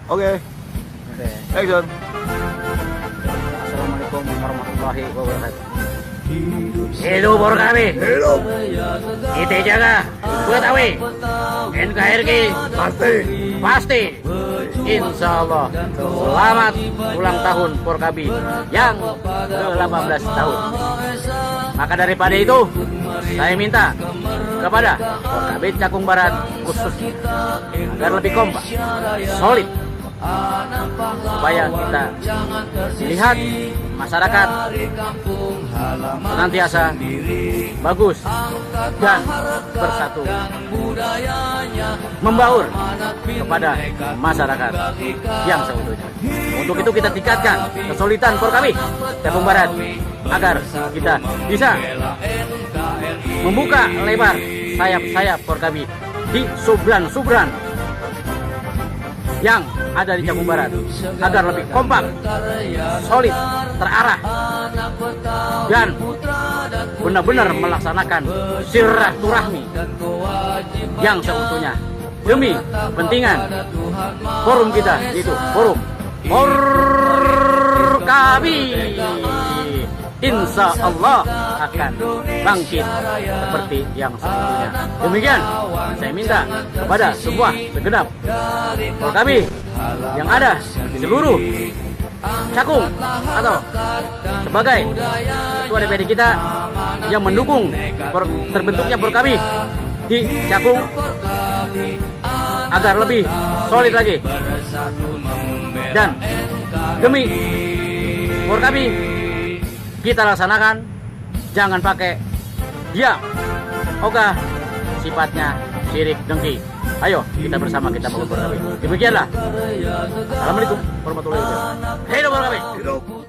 Oke. Action. Assalamualaikum warahmatullahi wabarakatuh. Hidup Porkabi. Hidup. Kita jaga buat awi. NKRI pasti. Insya Allah. Selamat ulang tahun Porkabi yang ke-18 tahun. Maka daripada itu, saya minta kepada Porkabi Cakung Barat khususnya agar lebih kompak, solid, supaya kita lihat masyarakat senantiasa bagus dan bersatu, membaur kepada masyarakat yang seutuhnya. Untuk itu kita tingkatkan kesulitan Porkabi Cakung Barat agar kita bisa membuka lebar sayap-sayap Porkabi di subran-subran yang ada di Cakung Barat agar lebih kompak, solid, terarah, dan benar-benar melaksanakan silaturahmi yang seutuhnya demi kepentingan forum kita, yaitu forum Porkabi. Insya Allah akan bangkit seperti yang sesungguhnya. Demikian saya minta kepada semua segenap Porkabi yang ada di seluruh Cakung atau sebagai ketua DPD kita yang mendukung terbentuknya Porkabi di Cakung agar lebih solid lagi, dan demi Porkabi kita laksanakan, jangan pakai diam, ogah, sifatnya syirik dengki. Ayo kita bersama kita bangun Porkabi. Demikianlah. Assalamualaikum warahmatullahi wabarakatuh. Hidup Porkabi. Hidup.